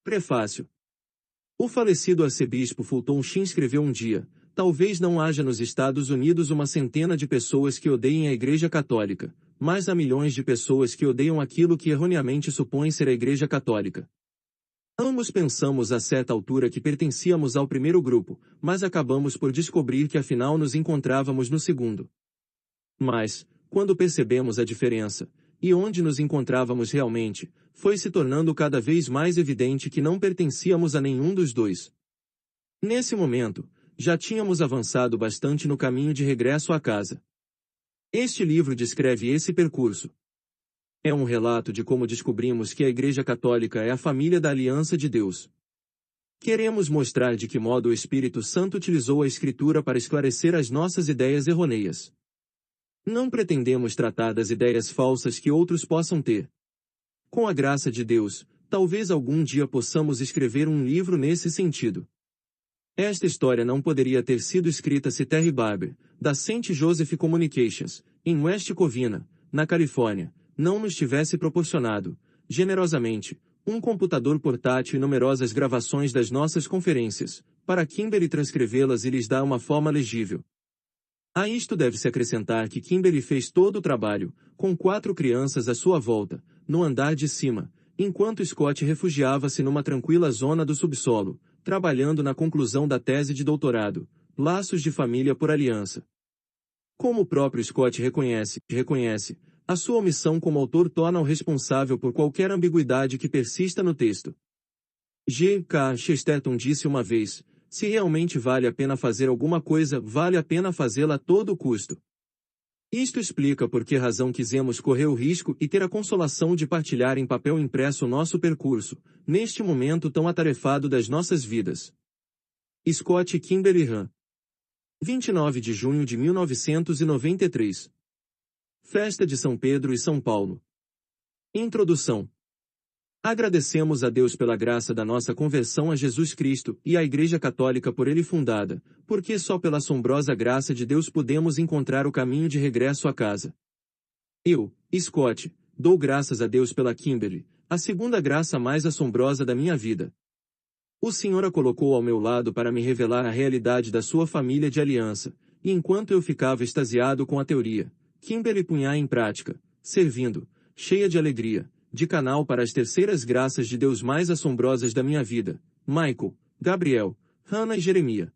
Prefácio. O falecido arcebispo Fulton Sheen escreveu um dia: talvez não haja nos Estados Unidos uma centena de pessoas que odeiem a Igreja Católica, mas há milhões de pessoas que odeiam aquilo que erroneamente supõem ser a Igreja Católica. Ambos pensamos a certa altura que pertencíamos ao primeiro grupo, mas acabamos por descobrir que afinal nos encontrávamos no segundo. Mas, quando percebemos a diferença, e onde nos encontrávamos realmente, foi se tornando cada vez mais evidente que não pertencíamos a nenhum dos dois. Nesse momento, já tínhamos avançado bastante no caminho de regresso à casa. Este livro descreve esse percurso. É um relato de como descobrimos que a Igreja Católica é a família da Aliança de Deus. Queremos mostrar de que modo o Espírito Santo utilizou a Escritura para esclarecer as nossas ideias errôneas. Não pretendemos tratar das ideias falsas que outros possam ter. Com a graça de Deus, talvez algum dia possamos escrever um livro nesse sentido. Esta história não poderia ter sido escrita se Terry Barber, da St. Joseph Communications, em West Covina, na Califórnia, não nos tivesse proporcionado, generosamente, um computador portátil e numerosas gravações das nossas conferências, para Kimberly transcrevê-las e lhes dar uma forma legível. A isto deve-se acrescentar que Kimberly fez todo o trabalho, com 4 crianças à sua volta, no andar de cima, enquanto Scott refugiava-se numa tranquila zona do subsolo, trabalhando na conclusão da tese de doutorado, Laços de Família por Aliança. Como o próprio Scott reconhece, a sua omissão como autor torna-o responsável por qualquer ambiguidade que persista no texto. G. K. Chesterton disse uma vez: se realmente vale a pena fazer alguma coisa, vale a pena fazê-la a todo custo. Isto explica por que razão quisemos correr o risco e ter a consolação de partilhar em papel impresso o nosso percurso, neste momento tão atarefado das nossas vidas. Scott e Kimberly Hahn. 29 de junho de 1993. Festa de São Pedro e São Paulo. Introdução. Agradecemos a Deus pela graça da nossa conversão a Jesus Cristo e à Igreja Católica por ele fundada, porque só pela assombrosa graça de Deus podemos encontrar o caminho de regresso à casa. Eu, Scott, dou graças a Deus pela Kimberly, a segunda graça mais assombrosa da minha vida. O Senhor a colocou ao meu lado para me revelar a realidade da sua família de aliança, e enquanto eu ficava extasiado com a teoria, Kimberly punha em prática, servindo, cheia de alegria, de canal para as terceiras graças de Deus mais assombrosas da minha vida, Michael, Gabriel, Hannah e Jeremiah.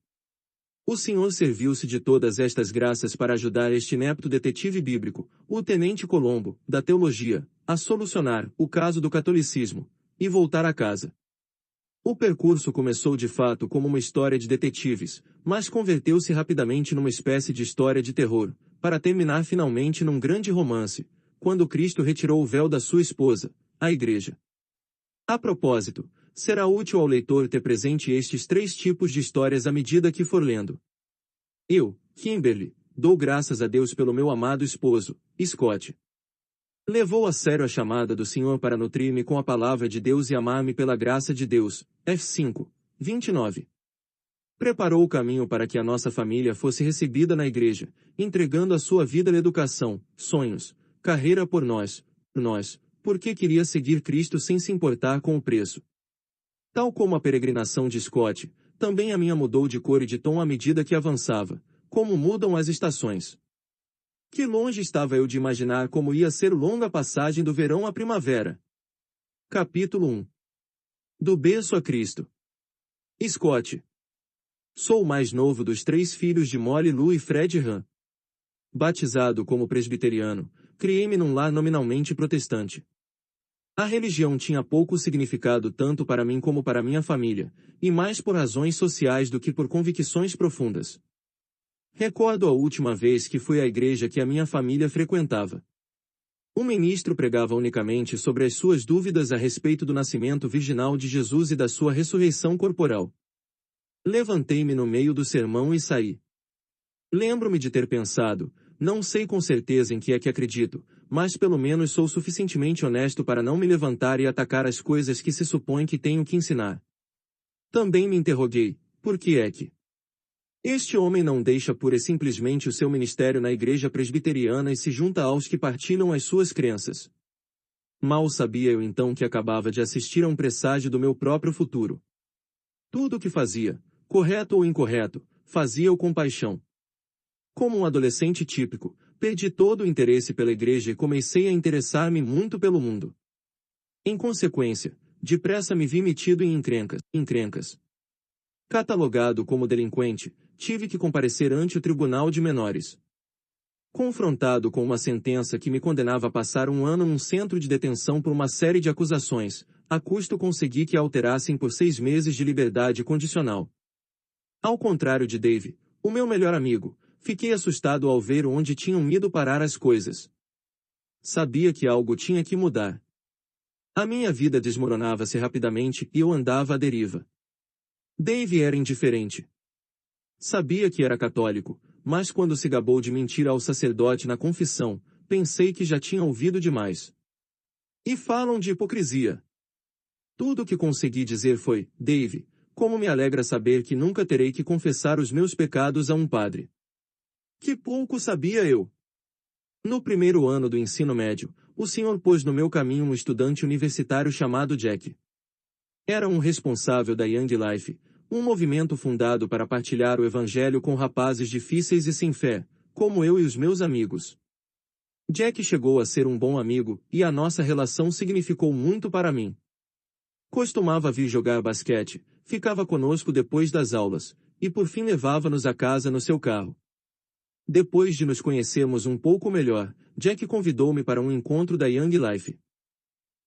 O Senhor serviu-se de todas estas graças para ajudar este inepto detetive bíblico, o Tenente Colombo, da teologia, a solucionar o caso do catolicismo, e voltar a casa. O percurso começou de fato como uma história de detetives, mas converteu-se rapidamente numa espécie de história de terror, para terminar finalmente num grande romance, quando Cristo retirou o véu da sua esposa, a Igreja. A propósito, será útil ao leitor ter presente estes 3 tipos de histórias à medida que for lendo. Eu, Kimberly, dou graças a Deus pelo meu amado esposo, Scott. Levou a sério a chamada do Senhor para nutrir-me com a palavra de Deus e amar-me pela graça de Deus, F5, 29. Preparou o caminho para que a nossa família fosse recebida na igreja, entregando a sua vida à educação, sonhos, carreira por nós, porque queria seguir Cristo sem se importar com o preço. Tal como a peregrinação de Scott, também a minha mudou de cor e de tom à medida que avançava, como mudam as estações. Que longe estava eu de imaginar como ia ser longa passagem do verão à primavera. Capítulo 1. Do berço a Cristo. Scott. Sou o mais novo dos 3 filhos de Molly Lou e Fred Hahn. Batizado como presbiteriano, criei-me num lar nominalmente protestante. A religião tinha pouco significado tanto para mim como para minha família, e mais por razões sociais do que por convicções profundas. Recordo a última vez que fui à igreja que a minha família frequentava. O ministro pregava unicamente sobre as suas dúvidas a respeito do nascimento virginal de Jesus e da sua ressurreição corporal. Levantei-me no meio do sermão e saí. Lembro-me de ter pensado, não sei com certeza em que é que acredito, mas pelo menos sou suficientemente honesto para não me levantar e atacar as coisas que se supõe que tenho que ensinar. Também me interroguei, por que é que este homem não deixa pura e simplesmente o seu ministério na igreja presbiteriana e se junta aos que partilham as suas crenças? Mal sabia eu então que acabava de assistir a um presságio do meu próprio futuro. Tudo o que fazia, correto ou incorreto, fazia-o com paixão. Como um adolescente típico, perdi todo o interesse pela igreja e comecei a interessar-me muito pelo mundo. Em consequência, depressa me vi metido em encrencas. Catalogado como delinquente, tive que comparecer ante o tribunal de menores. Confrontado com uma sentença que me condenava a passar um ano num centro de detenção por uma série de acusações, a custo consegui que a alterassem por 6 meses de liberdade condicional. Ao contrário de Dave, o meu melhor amigo, fiquei assustado ao ver onde tinham ido parar as coisas. Sabia que algo tinha que mudar. A minha vida desmoronava-se rapidamente e eu andava à deriva. Dave era indiferente. Sabia que era católico, mas quando se gabou de mentir ao sacerdote na confissão, pensei que já tinha ouvido demais. E falam de hipocrisia. Tudo o que consegui dizer foi: Dave, como me alegra saber que nunca terei que confessar os meus pecados a um padre. Que pouco sabia eu! No primeiro ano do ensino médio, o Senhor pôs no meu caminho um estudante universitário chamado Jack. Era um responsável da Young Life, um movimento fundado para partilhar o evangelho com rapazes difíceis e sem fé, como eu e os meus amigos. Jack chegou a ser um bom amigo, e a nossa relação significou muito para mim. Costumava vir jogar basquete, ficava conosco depois das aulas, e por fim levava-nos a casa no seu carro. Depois de nos conhecermos um pouco melhor, Jack convidou-me para um encontro da Young Life.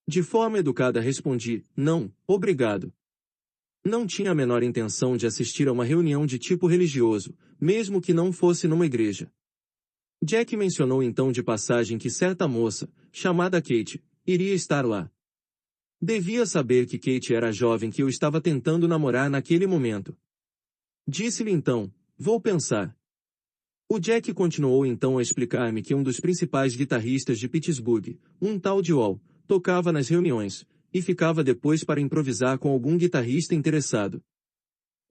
De forma educada respondi: não, obrigado. Não tinha a menor intenção de assistir a uma reunião de tipo religioso, mesmo que não fosse numa igreja. Jack mencionou então de passagem que certa moça, chamada Kate, iria estar lá. Devia saber que Kate era a jovem que eu estava tentando namorar naquele momento. Disse-lhe então: vou pensar. O Jack continuou então a explicar-me que um dos principais guitarristas de Pittsburgh, um tal de Wall, tocava nas reuniões, e ficava depois para improvisar com algum guitarrista interessado.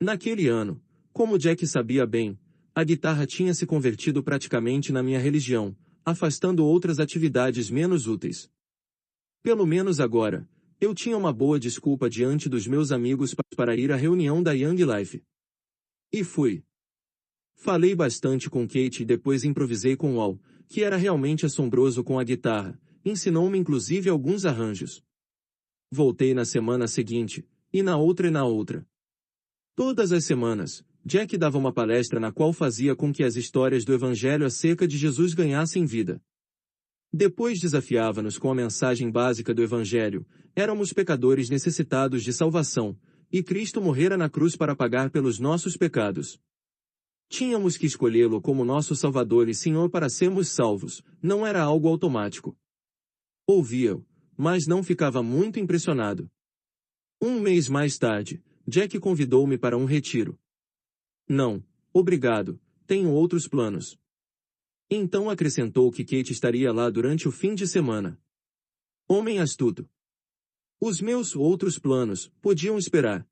Naquele ano, como Jack sabia bem, a guitarra tinha se convertido praticamente na minha religião, afastando outras atividades menos úteis. Pelo menos agora, eu tinha uma boa desculpa diante dos meus amigos para ir à reunião da Young Life. E fui. Falei bastante com Kate e depois improvisei com Wall, que era realmente assombroso com a guitarra, ensinou-me inclusive alguns arranjos. Voltei na semana seguinte, e na outra. Todas as semanas, Jack dava uma palestra na qual fazia com que as histórias do Evangelho acerca de Jesus ganhassem vida. Depois desafiava-nos com a mensagem básica do Evangelho: éramos pecadores necessitados de salvação, e Cristo morrera na cruz para pagar pelos nossos pecados. Tínhamos que escolhê-lo como nosso Salvador e Senhor para sermos salvos, não era algo automático. Ouvia-o, mas não ficava muito impressionado. Um mês mais tarde, Jack convidou-me para um retiro. Não, obrigado, tenho outros planos. Então acrescentou que Kate estaria lá durante o fim de semana. Homem astuto. Os meus outros planos podiam esperar.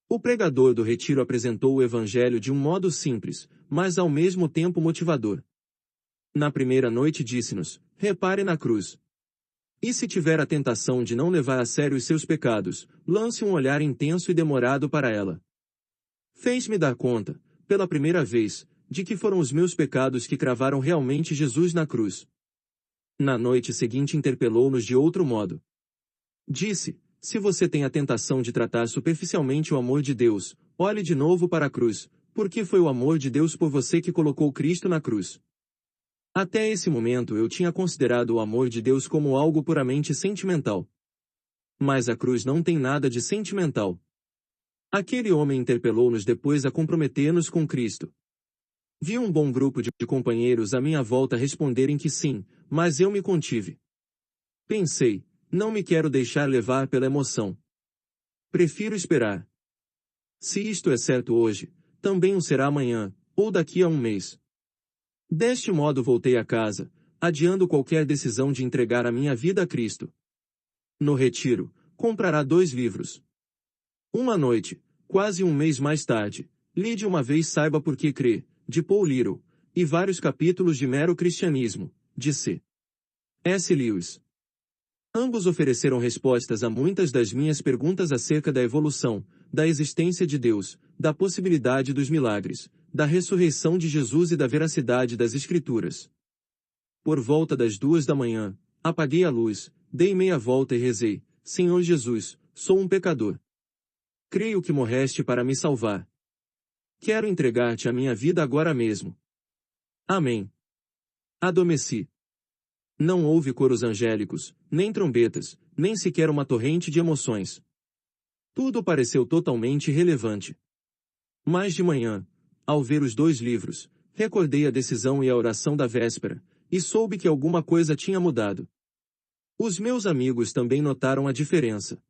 O pregador do retiro apresentou o evangelho de um modo simples, mas ao mesmo tempo motivador. Na primeira noite disse-nos: repare na cruz. E se tiver a tentação de não levar a sério os seus pecados, lance um olhar intenso e demorado para ela. Fez-me dar conta, pela primeira vez, de que foram os meus pecados que cravaram realmente Jesus na cruz. Na noite seguinte interpelou-nos de outro modo. Disse: se você tem a tentação de tratar superficialmente o amor de Deus, olhe de novo para a cruz, porque foi o amor de Deus por você que colocou Cristo na cruz. Até esse momento eu tinha considerado o amor de Deus como algo puramente sentimental. Mas a cruz não tem nada de sentimental. Aquele homem interpelou-nos depois a comprometer-nos com Cristo. Vi um bom grupo de companheiros à minha volta responderem que sim, mas eu me contive. Pensei: não me quero deixar levar pela emoção. Prefiro esperar. Se isto é certo hoje, também o será amanhã, ou daqui a um mês. Deste modo voltei a casa, adiando qualquer decisão de entregar a minha vida a Cristo. No retiro, comprará 2 livros. Uma noite, quase um mês mais tarde, li de uma vez Saiba Por Que Crê, de Paul Little, e vários capítulos de Mero Cristianismo, de C. S. Lewis. Ambos ofereceram respostas a muitas das minhas perguntas acerca da evolução, da existência de Deus, da possibilidade dos milagres, da ressurreição de Jesus e da veracidade das Escrituras. Por volta das 2 da manhã, apaguei a luz, dei meia volta e rezei: Senhor Jesus, sou um pecador. Creio que morreste para me salvar. Quero entregar-te a minha vida agora mesmo. Amém. Adormeci. Não houve coros angélicos, nem trombetas, nem sequer uma torrente de emoções. Tudo pareceu totalmente irrelevante. Mas de manhã, ao ver os 2 livros, recordei a decisão e a oração da véspera, e soube que alguma coisa tinha mudado. Os meus amigos também notaram a diferença.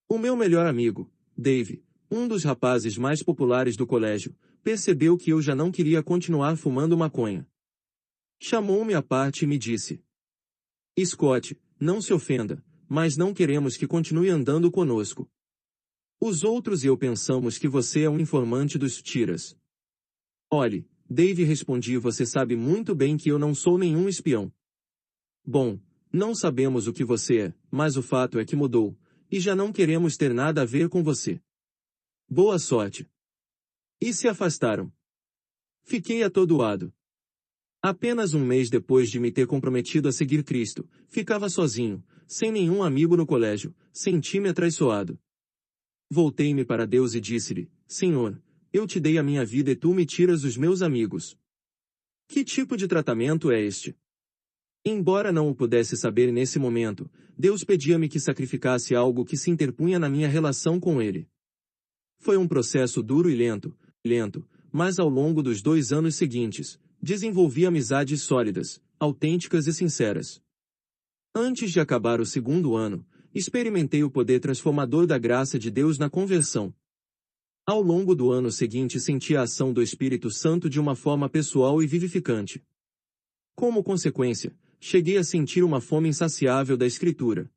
O meu melhor amigo, Dave, um dos rapazes mais populares do colégio, percebeu que eu já não queria continuar fumando maconha. Chamou-me à parte e me disse: Scott, não se ofenda, mas não queremos que continue andando conosco. Os outros e eu pensamos que você é um informante dos tiras. Olhe, Dave, respondi, você sabe muito bem que eu não sou nenhum espião. Bom, não sabemos o que você é, mas o fato é que mudou, e já não queremos ter nada a ver com você. Boa sorte. E se afastaram. Fiquei atordoado. Apenas um mês depois de me ter comprometido a seguir Cristo, ficava sozinho, sem nenhum amigo no colégio, senti-me atraiçoado. Voltei-me para Deus e disse-lhe: Senhor, eu te dei a minha vida e tu me tiras os meus amigos. Que tipo de tratamento é este? Embora não o pudesse saber nesse momento, Deus pedia-me que sacrificasse algo que se interpunha na minha relação com Ele. Foi um processo duro e lento, mas ao longo dos 2 anos seguintes, desenvolvi amizades sólidas, autênticas e sinceras. Antes de acabar o 2º ano, experimentei o poder transformador da graça de Deus na conversão. Ao longo do ano seguinte senti a ação do Espírito Santo de uma forma pessoal e vivificante. Como consequência, cheguei a sentir uma fome insaciável da Escritura.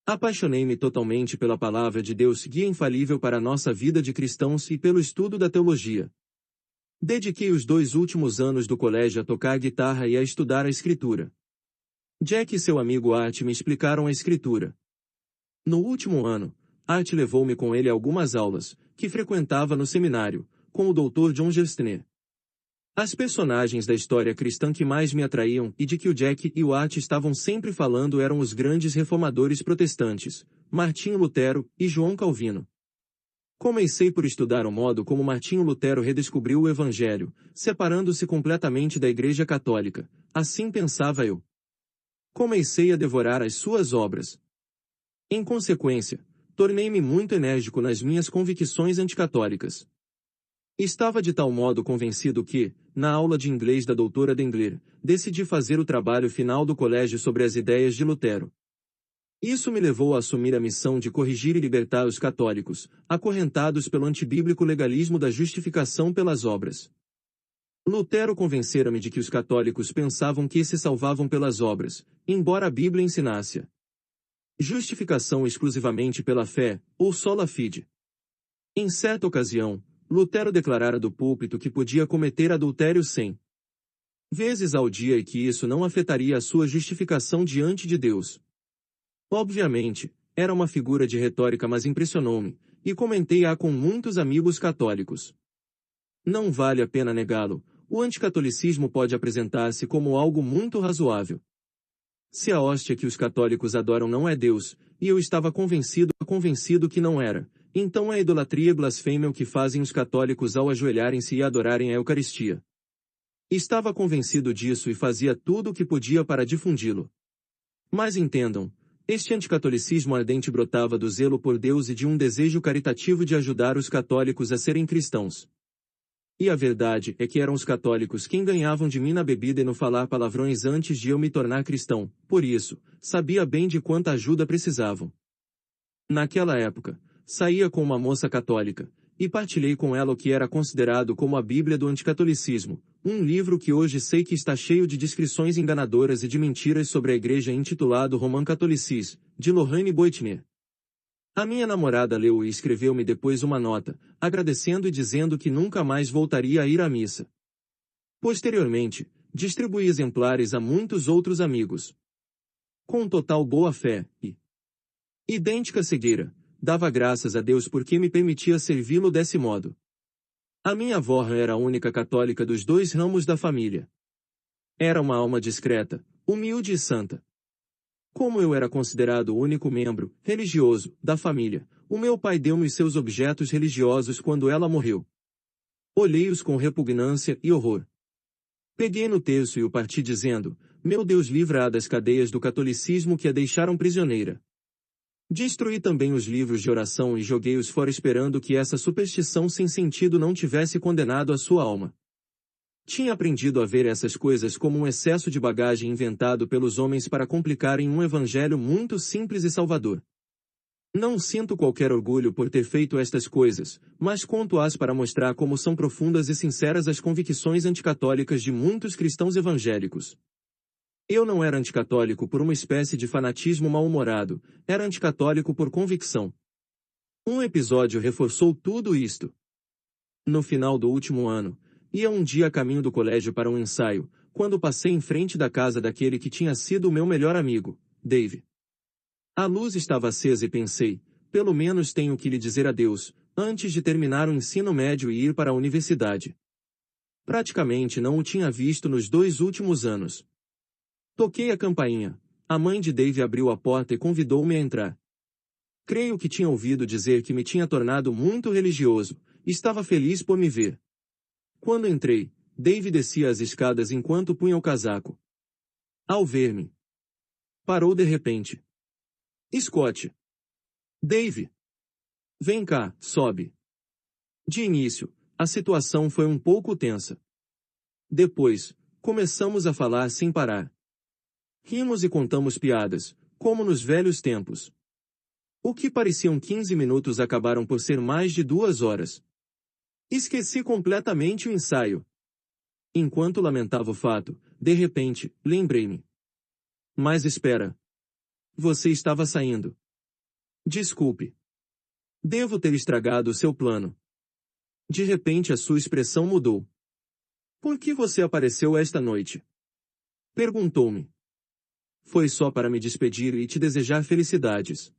Apaixonei-me totalmente pela palavra de Deus, guia infalível para a nossa vida de cristãos, e pelo estudo da teologia. Dediquei os 2 últimos anos do colégio a tocar guitarra e a estudar a Escritura. Jack e seu amigo Art me explicaram a Escritura. No último ano, Art levou-me com ele a algumas aulas, que frequentava no seminário, com o Dr. John Gerstner. As personagens da história cristã que mais me atraíam e de que o Jack e o Art estavam sempre falando eram os grandes reformadores protestantes, Martinho Lutero e João Calvino. Comecei por estudar o modo como Martinho Lutero redescobriu o Evangelho, separando-se completamente da Igreja Católica, assim pensava eu. Comecei a devorar as suas obras. Em consequência, tornei-me muito enérgico nas minhas convicções anticatólicas. Estava de tal modo convencido que, na aula de inglês da doutora Dengler, decidi fazer o trabalho final do colégio sobre as ideias de Lutero. Isso me levou a assumir a missão de corrigir e libertar os católicos, acorrentados pelo antibíblico legalismo da justificação pelas obras. Lutero convencera-me de que os católicos pensavam que se salvavam pelas obras, embora a Bíblia ensinasse justificação exclusivamente pela fé, ou sola fide. Em certa ocasião, Lutero declarara do púlpito que podia cometer adultério 100 vezes ao dia e que isso não afetaria a sua justificação diante de Deus. Obviamente, era uma figura de retórica, mas impressionou-me, e comentei-a com muitos amigos católicos. Não vale a pena negá-lo, o anticatolicismo pode apresentar-se como algo muito razoável. Se a hóstia que os católicos adoram não é Deus, e eu estava convencido que não era, então é idolatria e blasfêmia o que fazem os católicos ao ajoelharem-se e adorarem a Eucaristia. Estava convencido disso e fazia tudo o que podia para difundi-lo. Mas entendam, este anticatolicismo ardente brotava do zelo por Deus e de um desejo caritativo de ajudar os católicos a serem cristãos. E a verdade é que eram os católicos quem ganhavam de mim na bebida e no falar palavrões antes de eu me tornar cristão, por isso, sabia bem de quanta ajuda precisavam. Naquela época, saía com uma moça católica, e partilhei com ela o que era considerado como a Bíblia do anticatolicismo, um livro que hoje sei que está cheio de descrições enganadoras e de mentiras sobre a igreja, intitulado Roman Catholicism, de Lorraine Boitner. A minha namorada leu e escreveu-me depois uma nota, agradecendo e dizendo que nunca mais voltaria a ir à missa. Posteriormente, distribuí exemplares a muitos outros amigos. Com total boa-fé e idêntica cegueira, dava graças a Deus porque me permitia servi-lo desse modo. A minha avó era a única católica dos 2 ramos da família. Era uma alma discreta, humilde e santa. Como eu era considerado o único membro religioso da família, o meu pai deu-me seus objetos religiosos quando ela morreu. Olhei-os com repugnância e horror. Peguei no terço e o parti dizendo: meu Deus, livra-a das cadeias do catolicismo que a deixaram prisioneira. Destruí também os livros de oração e joguei-os fora esperando que essa superstição sem sentido não tivesse condenado a sua alma. Tinha aprendido a ver essas coisas como um excesso de bagagem inventado pelos homens para complicarem um evangelho muito simples e salvador. Não sinto qualquer orgulho por ter feito estas coisas, mas conto-as para mostrar como são profundas e sinceras as convicções anticatólicas de muitos cristãos evangélicos. Eu não era anticatólico por uma espécie de fanatismo mal-humorado, era anticatólico por convicção. Um episódio reforçou tudo isto. No final do último ano, ia um dia a caminho do colégio para um ensaio, quando passei em frente da casa daquele que tinha sido o meu melhor amigo, Dave. A luz estava acesa e pensei, pelo menos tenho que lhe dizer adeus, antes de terminar o ensino médio e ir para a universidade. Praticamente não o tinha visto nos 2 últimos anos. Toquei a campainha. A mãe de Dave abriu a porta e convidou-me a entrar. Creio que tinha ouvido dizer que me tinha tornado muito religioso, e estava feliz por me ver. Quando entrei, Dave descia as escadas enquanto punha o casaco. Ao ver-me, parou de repente. Scott. Dave. Vem cá, sobe. De início, a situação foi um pouco tensa. Depois, começamos a falar sem parar. Rimos e contamos piadas, como nos velhos tempos. O que pareciam 15 minutos acabaram por ser mais de 2 horas. Esqueci completamente o ensaio. Enquanto lamentava o fato, de repente, lembrei-me. Mas espera. Você estava saindo. Desculpe. Devo ter estragado o seu plano. De repente a sua expressão mudou. Por que você apareceu esta noite? Perguntou-me. Foi só para me despedir e te desejar felicidades.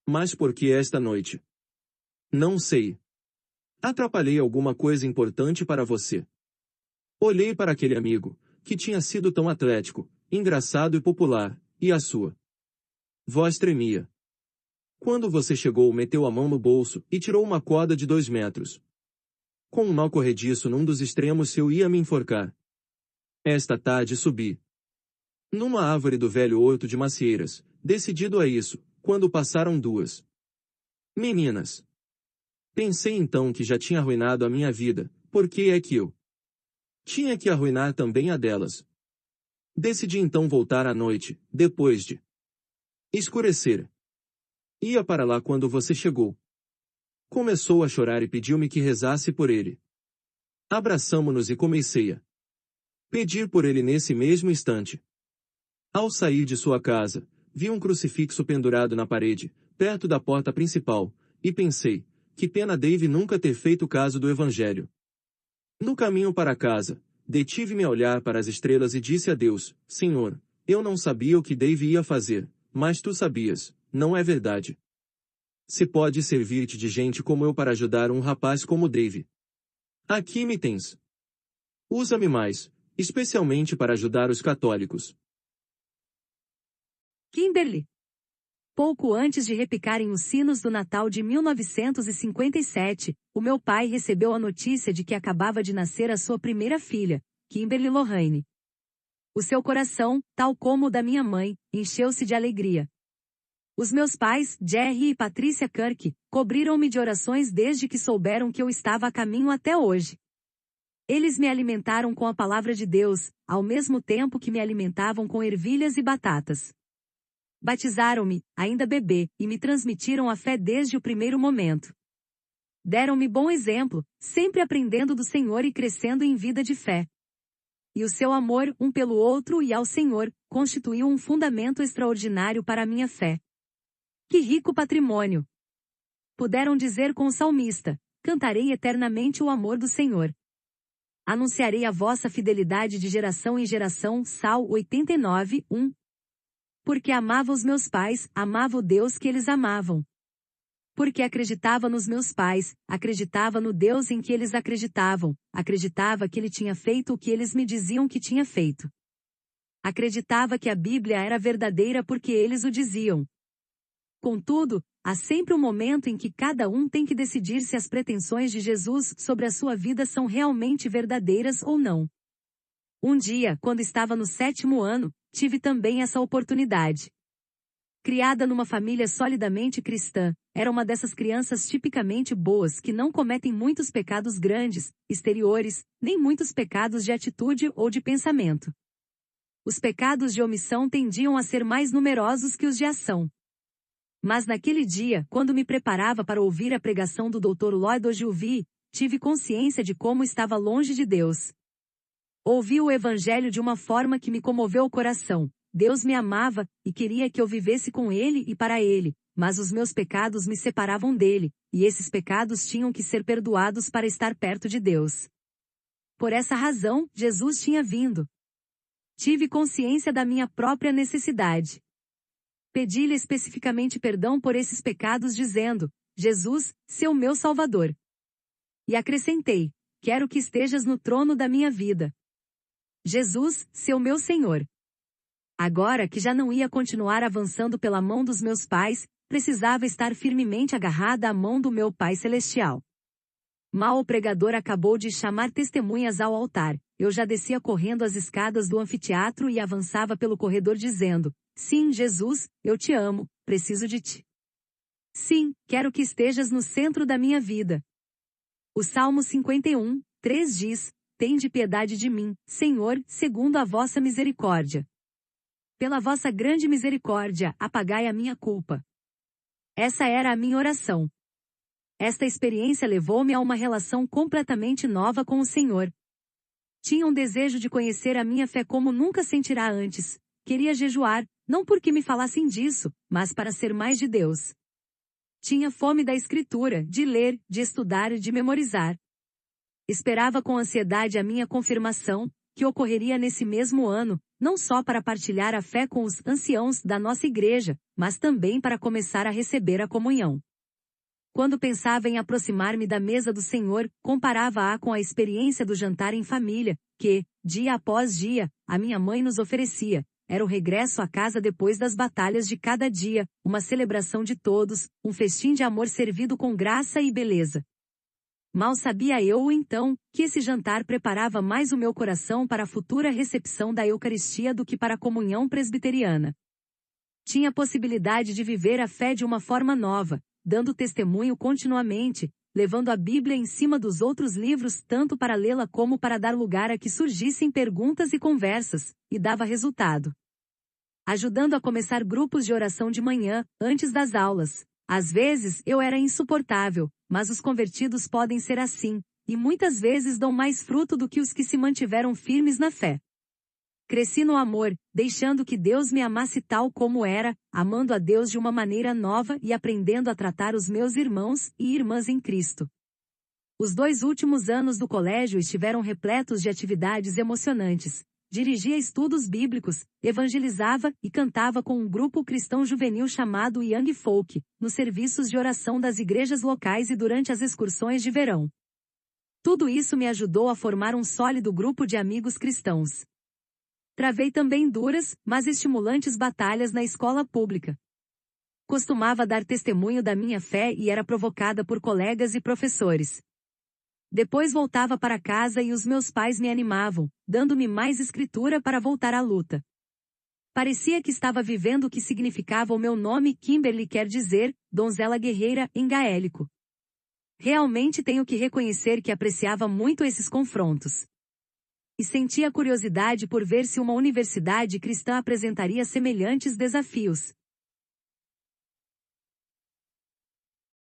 Mas por que esta noite? Não sei. Atrapalhei alguma coisa importante para você. Olhei para aquele amigo, que tinha sido tão atlético, engraçado e popular, e a sua voz tremia. Quando você chegou, meteu a mão no bolso e tirou uma corda de 2 metros. Com um nó corrediço num dos extremos eu ia me enforcar. Esta tarde subi numa árvore do velho horto de macieiras, decidido a isso, quando passaram 2 meninas. Pensei então que já tinha arruinado a minha vida, por que é que eu tinha que arruinar também a delas? Decidi então voltar à noite, depois de escurecer. Ia para lá quando você chegou. Começou a chorar e pediu-me que rezasse por ele. Abraçamo-nos e comecei a pedir por ele nesse mesmo instante. Ao sair de sua casa, vi um crucifixo pendurado na parede, perto da porta principal, e pensei, que pena Dave nunca ter feito caso do Evangelho. No caminho para casa, detive-me a olhar para as estrelas e disse a Deus, Senhor, eu não sabia o que Dave ia fazer, mas tu sabias, não é verdade? Se pode servir-te de gente como eu para ajudar um rapaz como Dave. Aqui me tens. Usa-me mais, especialmente para ajudar os católicos. Kimberly. Pouco antes de repicarem os sinos do Natal de 1957, o meu pai recebeu a notícia de que acabava de nascer a sua primeira filha, Kimberly Lorraine. O seu coração, tal como o da minha mãe, encheu-se de alegria. Os meus pais, Jerry e Patricia Kirk, cobriram-me de orações desde que souberam que eu estava a caminho até hoje. Eles me alimentaram com a palavra de Deus, ao mesmo tempo que me alimentavam com ervilhas e batatas. Batizaram-me, ainda bebê, e me transmitiram a fé desde o primeiro momento. Deram-me bom exemplo, sempre aprendendo do Senhor e crescendo em vida de fé. E o seu amor, um pelo outro e ao Senhor, constituiu um fundamento extraordinário para a minha fé. Que rico patrimônio! Puderam dizer com o salmista, cantarei eternamente o amor do Senhor. Anunciarei a vossa fidelidade de geração em geração, Sal 89, 1. Porque amava os meus pais, amava o Deus que eles amavam. Porque acreditava nos meus pais, acreditava no Deus em que eles acreditavam, acreditava que ele tinha feito o que eles me diziam que tinha feito. Acreditava que a Bíblia era verdadeira porque eles o diziam. Contudo, há sempre um momento em que cada um tem que decidir se as pretensões de Jesus sobre a sua vida são realmente verdadeiras ou não. Um dia, quando estava no 7º ano, tive também essa oportunidade. Criada numa família solidamente cristã, era uma dessas crianças tipicamente boas que não cometem muitos pecados grandes, exteriores, nem muitos pecados de atitude ou de pensamento. Os pecados de omissão tendiam a ser mais numerosos que os de ação. Mas naquele dia, quando me preparava para ouvir a pregação do Dr. Lloyd Ogilvie, tive consciência de como estava longe de Deus. Ouvi o Evangelho de uma forma que me comoveu o coração. Deus me amava, e queria que eu vivesse com Ele e para Ele, mas os meus pecados me separavam dele, e esses pecados tinham que ser perdoados para estar perto de Deus. Por essa razão, Jesus tinha vindo. Tive consciência da minha própria necessidade. Pedi-lhe especificamente perdão por esses pecados dizendo, Jesus, seu meu Salvador. E acrescentei, quero que estejas no trono da minha vida. Jesus, seu meu Senhor. Agora que já não ia continuar avançando pela mão dos meus pais, precisava estar firmemente agarrada à mão do meu Pai Celestial. Mal o pregador acabou de chamar testemunhas ao altar, eu já descia correndo as escadas do anfiteatro e avançava pelo corredor dizendo, sim, Jesus, eu te amo, preciso de ti. Sim, quero que estejas no centro da minha vida. O Salmo 51, 3 diz, tende piedade de mim, Senhor, segundo a vossa misericórdia. Pela vossa grande misericórdia, apagai a minha culpa. Essa era a minha oração. Esta experiência levou-me a uma relação completamente nova com o Senhor. Tinha um desejo de conhecer a minha fé como nunca sentirá antes. Queria jejuar, não porque me falassem disso, mas para ser mais de Deus. Tinha fome da Escritura, de ler, de estudar e de memorizar. Esperava com ansiedade a minha confirmação, que ocorreria nesse mesmo ano, não só para partilhar a fé com os anciãos da nossa igreja, mas também para começar a receber a comunhão. Quando pensava em aproximar-me da mesa do Senhor, comparava-a com a experiência do jantar em família, que, dia após dia, a minha mãe nos oferecia. Era o regresso à casa depois das batalhas de cada dia, uma celebração de todos, um festim de amor servido com graça e beleza. Mal sabia eu, então, que esse jantar preparava mais o meu coração para a futura recepção da Eucaristia do que para a comunhão presbiteriana. Tinha a possibilidade de viver a fé de uma forma nova, dando testemunho continuamente, levando a Bíblia em cima dos outros livros tanto para lê-la como para dar lugar a que surgissem perguntas e conversas, e dava resultado. Ajudando a começar grupos de oração de manhã, antes das aulas. Às vezes eu era insuportável, mas os convertidos podem ser assim, e muitas vezes dão mais fruto do que os que se mantiveram firmes na fé. Cresci no amor, deixando que Deus me amasse tal como era, amando a Deus de uma maneira nova e aprendendo a tratar os meus irmãos e irmãs em Cristo. Os 2 últimos anos do colégio estiveram repletos de atividades emocionantes. Dirigia estudos bíblicos, evangelizava e cantava com um grupo cristão juvenil chamado Young Folk, nos serviços de oração das igrejas locais e durante as excursões de verão. Tudo isso me ajudou a formar um sólido grupo de amigos cristãos. Travei também duras, mas estimulantes batalhas na escola pública. Costumava dar testemunho da minha fé e era provocada por colegas e professores. Depois voltava para casa e os meus pais me animavam, dando-me mais escritura para voltar à luta. Parecia que estava vivendo o que significava o meu nome. Kimberly quer dizer, donzela guerreira, em gaélico. Realmente tenho que reconhecer que apreciava muito esses confrontos. E sentia curiosidade por ver se uma universidade cristã apresentaria semelhantes desafios.